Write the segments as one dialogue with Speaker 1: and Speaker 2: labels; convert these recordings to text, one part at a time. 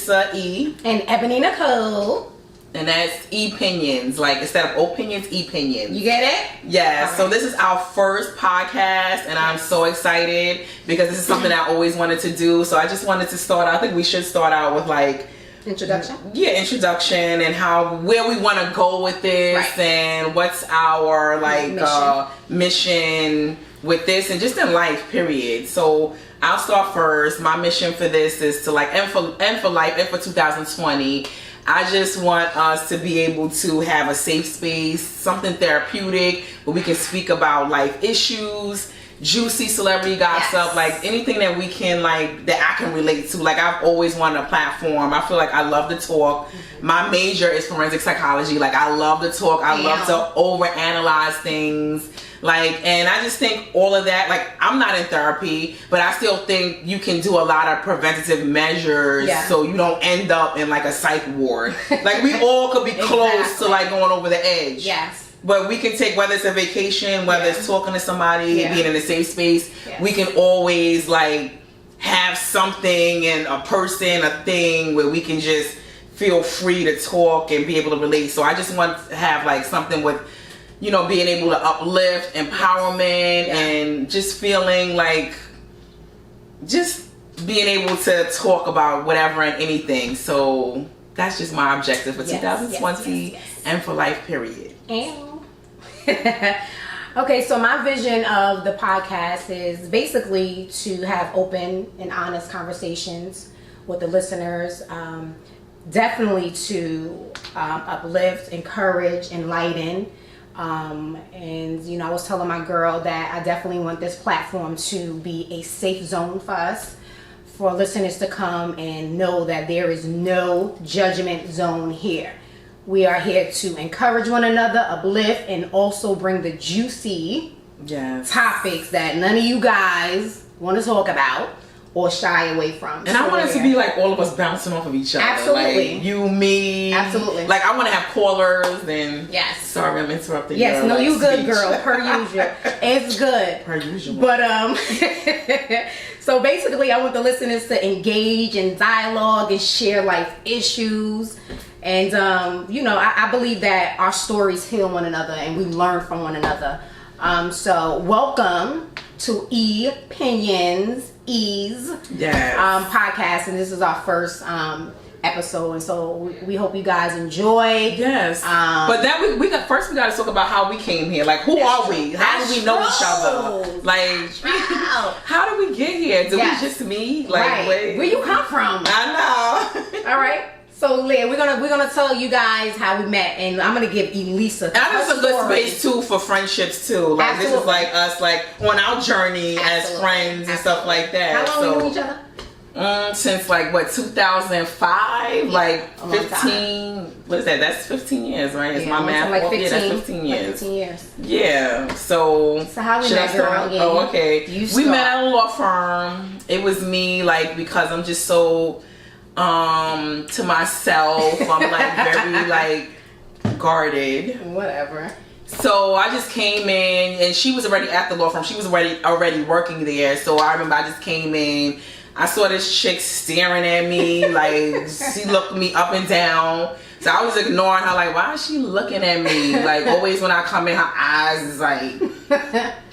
Speaker 1: Elisa E.
Speaker 2: And Ebony Nicole.
Speaker 1: And that's Epinions. Like, instead of opinions, Epinions.
Speaker 2: You get it?
Speaker 1: Yeah.
Speaker 2: Right.
Speaker 1: So this is our first podcast, and I'm so excited because this is something I always wanted to do. So I just wanted to start out. I think we should start out with like
Speaker 2: introduction.
Speaker 1: Yeah, introduction and where we want to go with this, right. And what's our like mission with this, and just in life, period. So I'll start first. My mission for this is to like end for life, and for 2020. I just want us to be able to have a safe space, something therapeutic where we can speak about life issues, juicy celebrity gossip, like anything that we can like that I can relate to. Like I've always wanted a platform. I feel like I love to talk. My major is forensic psychology. Like I love to talk. I love to overanalyze things. Like, and I just think all of that, like I'm not in therapy, but I still think you can do a lot of preventative measures so you don't end up in like a psych ward. Like we all could be close to like going over the edge.
Speaker 2: Yes.
Speaker 1: But we can take, whether it's a vacation, whether it's talking to somebody, being in a safe space, we can always like have something and a person, a thing where we can just feel free to talk and be able to relate. So I just want to have like something with, you know, being able to uplift, empowerment, and just feeling like just being able to talk about whatever and anything. So that's just my objective for 2020 and for life, period.
Speaker 2: Okay, so my vision of the podcast is basically to have open and honest conversations with the listeners. Definitely to uplift, encourage, enlighten. And you know, I was telling my girl that I definitely want this platform to be a safe zone for us, for listeners to come and know that there is no judgment zone here. We are here to encourage one another, uplift, and also bring the juicy topics that none of you guys want to talk about or shy away from.
Speaker 1: And I want it to be like all of us bouncing off of each other.
Speaker 2: Absolutely.
Speaker 1: Like you, me.
Speaker 2: Absolutely.
Speaker 1: Like I want to have callers and...
Speaker 2: Yes.
Speaker 1: Sorry, I'm interrupting you.
Speaker 2: Yes, no, you good, girl. Per usual. It's good.
Speaker 1: Per usual.
Speaker 2: But, so basically I want the listeners to engage in dialogue and share life issues. And, you know, I believe that our stories heal one another and we learn from one another. So welcome to Epinions podcast, and this is our first episode, and so we hope you guys enjoy.
Speaker 1: Yes. But then we got to talk about how we came here. Like, who are we? How do we know each other? Like, how do we get here? Do we just meet? Like,
Speaker 2: where you come from?
Speaker 1: I know.
Speaker 2: All right. So Leah, we're gonna tell you guys how we met, and I'm gonna give Elisa.
Speaker 1: And I know some good space too for friendships too. Like this is like us, like on our journey as friends and stuff like that.
Speaker 2: How long we know each other?
Speaker 1: Since like what 2005, like 15. What is that? That's 15 years, right? It's my math.
Speaker 2: Like 15,
Speaker 1: that's 15 years.
Speaker 2: Like 15 years.
Speaker 1: Yeah. So
Speaker 2: how we met, girl? Yeah,
Speaker 1: oh, okay. We met at a law firm. It was me, like, because I'm just so to myself. I'm like very like guarded.
Speaker 2: Whatever.
Speaker 1: So I just came in, and she was already at the law firm. She was already working there. So I remember I just came in. I saw this chick staring at me, like she looked me up and down. So I was ignoring her, like, why is she looking at me? Like always when I come in, her eyes is like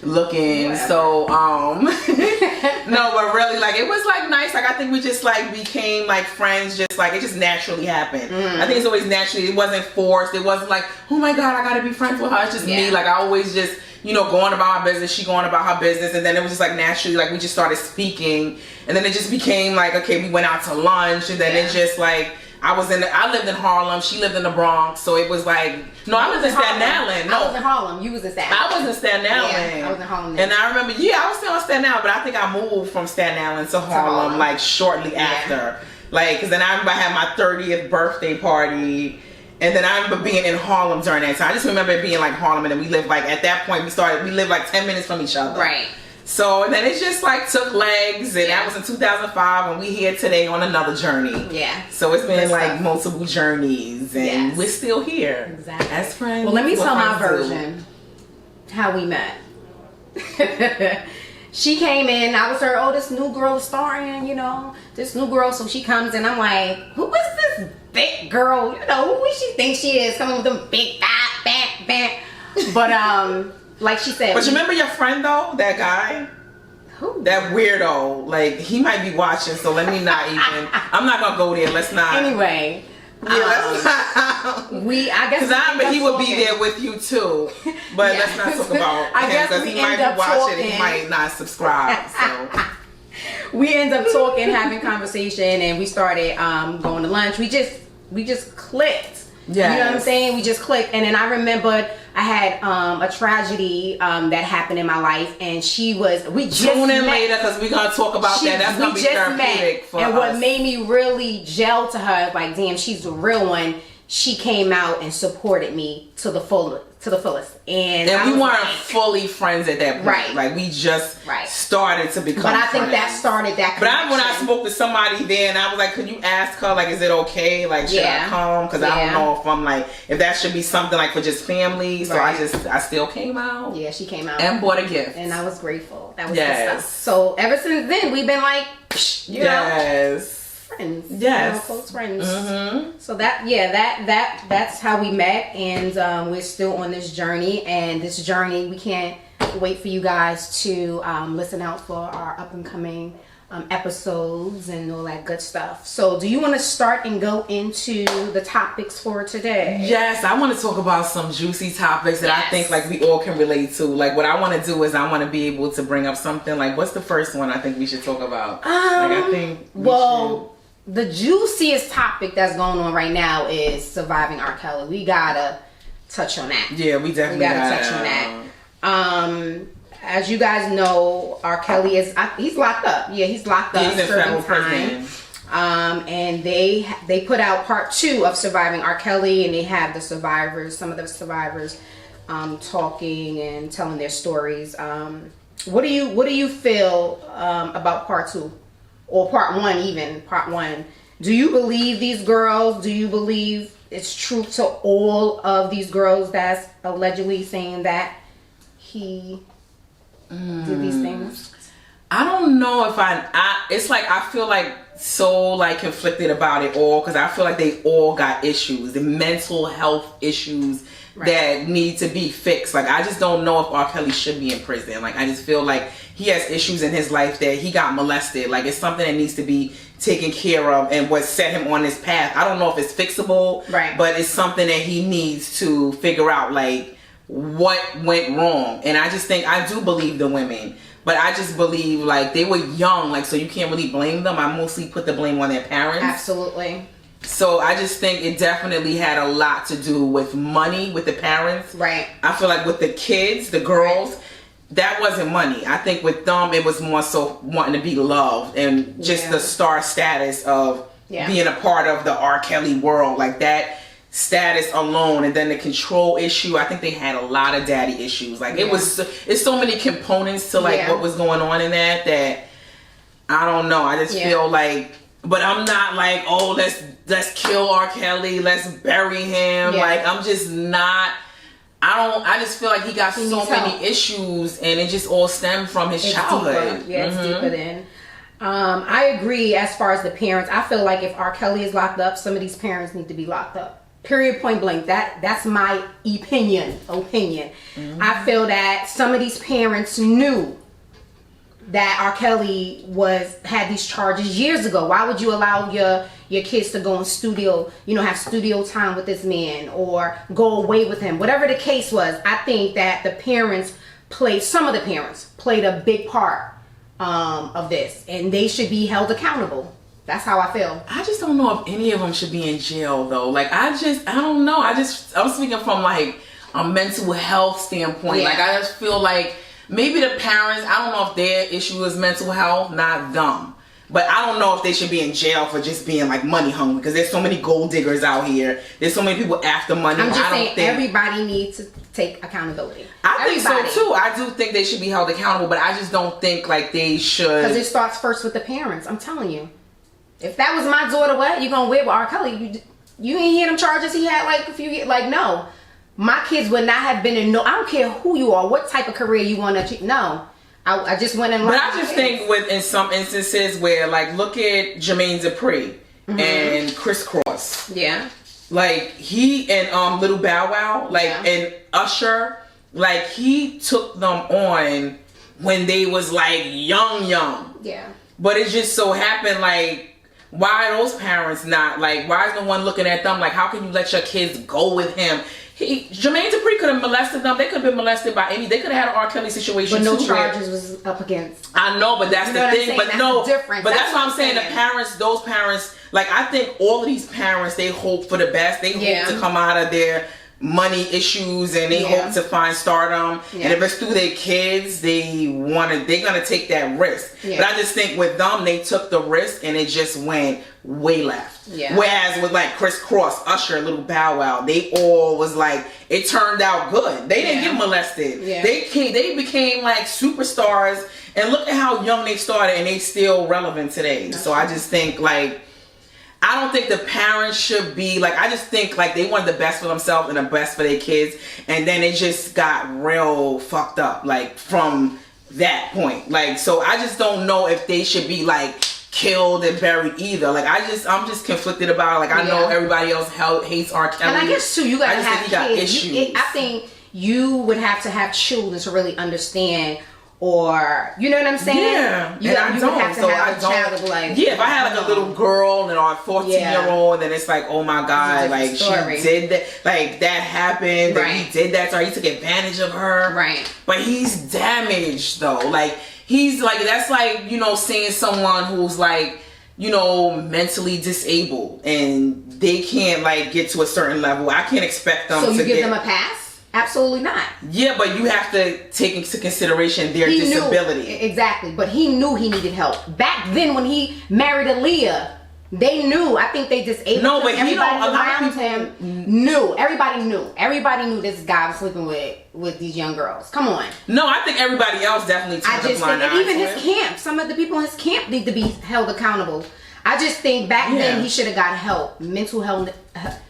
Speaker 1: looking. Whatever. So no, but really, like, it was like nice. Like I think we just like became like friends. Just like it just naturally happened. I think it's always naturally. It wasn't forced. It wasn't like, oh my god, I gotta be friends with her. It's just me. Like I always just, you know, going about my business, she going about her business, and then it was just like naturally, like we just started speaking, and then it just became like, okay, we went out to lunch, and then it just like, I lived in Harlem, she lived in the Bronx, so it was like, no, I was in Staten Island. No,
Speaker 2: I was in Harlem, you was in Staten Island.
Speaker 1: I was in Staten Island.
Speaker 2: Yeah, I was in Harlem then.
Speaker 1: And I remember, I was still in Staten Island, but I think I moved from Staten Island to Harlem, like shortly after. Like, cause then I remember I had my 30th birthday party. And then I remember being in Harlem during that time. I just remember it being like Harlem, and then we lived like, at that point we lived like 10 minutes from each other.
Speaker 2: Right.
Speaker 1: So, and then it just like took legs, and that was in 2005, and we here today on another journey. Yeah. So it's been like multiple journeys, and we're still here. Exactly. As friends.
Speaker 2: Well, let me tell my version how we met. she came in. I was her, oh, this new girl is starring, this new girl. So she comes in. I'm like, who is this big girl? Who does she think she is? Coming with them big back. But like she said.
Speaker 1: But you remember your friend though, that guy?
Speaker 2: Who?
Speaker 1: That weirdo. Like he might be watching. So let me not even. I'm not gonna go there. Let's not.
Speaker 2: Anyway.
Speaker 1: Yeah, let's not.
Speaker 2: I guess.
Speaker 1: Because he would be there with you too. But let's not talk about
Speaker 2: I
Speaker 1: him
Speaker 2: guess
Speaker 1: because
Speaker 2: we
Speaker 1: he might
Speaker 2: end up
Speaker 1: be watching.
Speaker 2: talking.
Speaker 1: He might not subscribe. So.
Speaker 2: We end up talking, having conversation, and we started going to lunch. We just clicked.
Speaker 1: Yes.
Speaker 2: You know what I'm saying? We just clicked. And then I remembered I had a tragedy that happened in my life, and we just
Speaker 1: Tune in
Speaker 2: met.
Speaker 1: later because we're gonna talk about that. That's gonna be therapeutic for us.
Speaker 2: And what made me really gel to her, like, damn, she's the real one. She came out and supported me to the fullest. And
Speaker 1: we weren't fully friends at that point.
Speaker 2: Right.
Speaker 1: Like we just started to become
Speaker 2: But I think
Speaker 1: friends.
Speaker 2: that started that connection.
Speaker 1: But when I spoke to somebody then, I was like, could you ask her, like, is it okay? Like, should I come? Because I don't know if I'm like, if that should be something like for just family. So I still came out.
Speaker 2: Yeah, she came out.
Speaker 1: And bought a gift.
Speaker 2: And I was grateful. That was good stuff. So ever since then, we've been like, you know, friends.
Speaker 1: Yes.
Speaker 2: Close friends.
Speaker 1: Mm-hmm.
Speaker 2: So that's how we met, and we're still on this journey. And this journey, we can't wait for you guys to listen out for our up and coming episodes and all that good stuff. So do you want to start and go into the topics for today?
Speaker 1: Yes, I want to talk about some juicy topics that I think like we all can relate to. Like what I want to do is I want to be able to bring up something like, what's the first one I think we should talk about? I think
Speaker 2: the juiciest topic that's going on right now is surviving R. Kelly. We gotta touch on that.
Speaker 1: Yeah, we definitely
Speaker 2: gotta touch on that. As you guys know, R. Kelly he's locked up. Yeah, he's locked up.
Speaker 1: He's in federal prison.
Speaker 2: And they put out part 2 of Surviving R. Kelly, and they have some of the survivors talking and telling their stories. What do you feel about part 2? Or part 1. Do you believe these girls? Do you believe it's true to all of these girls that's allegedly saying that he did these things?
Speaker 1: I don't know if it's like I feel like so like conflicted about it all because I feel like they all got issues, the mental health issues that need to be fixed. Like I just don't know if R. Kelly should be in prison. Like I just feel like he has issues in his life that he got molested. Like it's something that needs to be taken care of and what set him on this path. I don't know if it's fixable, but it's something that he needs to figure out, like what went wrong. And I just think I do believe the women, but I just believe like they were young, like so you can't really blame them. I mostly put the blame on their parents.
Speaker 2: Absolutely.
Speaker 1: So I just think it definitely had a lot to do with money with the parents.
Speaker 2: Right.
Speaker 1: I feel like with the kids, the girls, that wasn't money. I think with them, it was more so wanting to be loved and just the star status of being a part of the R. Kelly world. Like that status alone, and then the control issue. I think they had a lot of daddy issues. Like it's so many components to like what was going on in that I don't know. I just feel like, but I'm not like, oh, let's kill R. Kelly, let's bury him. Like I'm just not. I just feel like he got so many issues, and it just all stemmed from his childhood.
Speaker 2: Deeper. Yeah, it's deeper than. I agree. As far as the parents, I feel like if R. Kelly is locked up, some of these parents need to be locked up. Period. Point blank. That's my opinion. I feel that some of these parents knew that R. Kelly had these charges years ago. Why would you allow your kids to go in studio, have studio time with this man or go away with him? Whatever the case was, I think that some of the parents played a big part of this, and they should be held accountable. That's how I feel.
Speaker 1: I just don't know if any of them should be in jail though. Like I don't know. I'm speaking from like a mental health standpoint. Like I just feel like maybe the parents, I don't know if their issue is mental health, not them. But I don't know if they should be in jail for just being like money hungry, because there's so many gold diggers out here. There's so many people after money.
Speaker 2: I'm just saying everybody needs to take accountability.
Speaker 1: I think so too. I do think they should be held accountable, but I just don't think like they should.
Speaker 2: Because it starts first with the parents. I'm telling you. If that was my daughter, what you gonna wear with R. Kelly? You ain't hear them charges he had like a few years. Like no, my kids would not have been in. No, I don't care who you are, what type of career you want to achieve. No, I just went and
Speaker 1: But I just think in some instances where, like, look at Jermaine Dupri and Chris Cross.
Speaker 2: Yeah.
Speaker 1: Like, he and Little Bow Wow, like, and Usher, like, he took them on when they was, like, young.
Speaker 2: Yeah.
Speaker 1: But it just so happened, like, why are those parents not, like, why is no one looking at them? Like, how can you let your kids go with him? Jermaine Dupri could have molested them. They could have been molested by any. They could have had an R. Kelly situation.
Speaker 2: But no
Speaker 1: too,
Speaker 2: charges was up against.
Speaker 1: I know, but that's the thing. But no,
Speaker 2: different.
Speaker 1: But that's what I'm saying. The parents, those parents, like, I think all of these parents, they hope for the best. They hope to come out of their money issues, and they hope to find stardom. And if it's through their kids, they're gonna take that risk. But I just think with them, they took the risk, and it just went way left. Whereas with, like, Chris Cross, Usher, Little Bow Wow, they all was like, it turned out good. They didn't get molested. They became like superstars, and look at how young they started, and they still relevant today. So I just think, like, I don't think the parents should be like, I just think, like, they wanted the best for themselves and the best for their kids, and then it just got real fucked up, like, from that point. Like, so I just don't know if they should be, like, killed and buried either. Like, I'm just conflicted about it. Like, I know everybody else hates R. Kelly,
Speaker 2: and I guess too, you gotta have kids.
Speaker 1: Got issues.
Speaker 2: I think you would have to have children to really understand. Or, you know what I'm saying?
Speaker 1: Yeah.
Speaker 2: You would have to have a child of, like...
Speaker 1: Yeah, if I had, like, a little girl and or a 14-year-old, then it's like, oh my God, like, she did that. Like, that happened. Right. He did that, so he took advantage of her.
Speaker 2: Right.
Speaker 1: But he's damaged, though. Like, he's, like, that's like, you know, seeing someone who's, like, you know, mentally disabled, and they can't, like, get to a certain level. I can't expect them to
Speaker 2: So you give them a pass? Absolutely not.
Speaker 1: Yeah, but you have to take into consideration their disability.
Speaker 2: Exactly, but he knew he needed help. Back then when he married Aaliyah, they knew. I think they disabled him.
Speaker 1: But
Speaker 2: everybody around him knew. Everybody knew. Everybody knew this guy was sleeping with these young girls. Come on.
Speaker 1: No, I think everybody else definitely took the blind eye.
Speaker 2: And even his camp, some of the people in his camp need to be held accountable. I just think back then he should have got help. Mental health.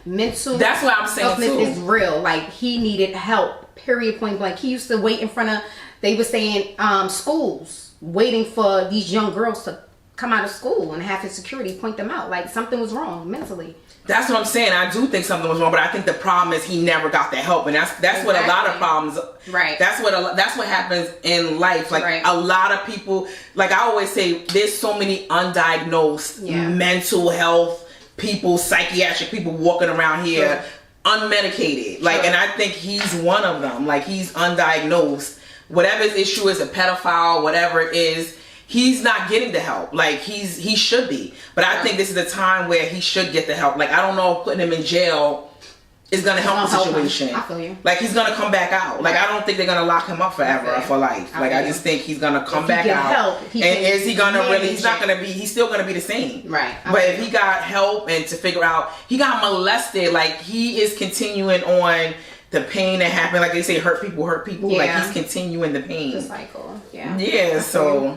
Speaker 1: That's what I'm saying too.
Speaker 2: Is real. Like, he needed help. Period. Point blank. He used to wait in front of. They were saying schools, waiting for these young girls to come out of school and have his security point them out. Like, something was wrong mentally.
Speaker 1: That's what I'm saying. I do think something was wrong, but I think the problem is he never got the help, and that's what a lot of problems.
Speaker 2: Right.
Speaker 1: That's what happens in life. Like, a lot of people. Like, I always say, there's so many undiagnosed mental health people, psychiatric people walking around here unmedicated. Like, and I think he's one of them. Like, he's undiagnosed. Whatever his issue is, a pedophile, whatever it is. He's not getting the help. Like, he should be. But I think this is a time where he should get the help. Like, I don't know if putting him in jail is going to help the situation.
Speaker 2: I feel you.
Speaker 1: Like, he's going to come back out. Like, I don't think they're going to lock him up forever for life. Like, I just think he's going to come back out. And is he going to really, he's still going to be the same.
Speaker 2: Right.
Speaker 1: But if he got help and to figure out, he got molested, like, he is continuing on the pain that happened. Like they say, hurt people. Like, he's continuing the pain.
Speaker 2: The cycle. Yeah.
Speaker 1: Yeah, so...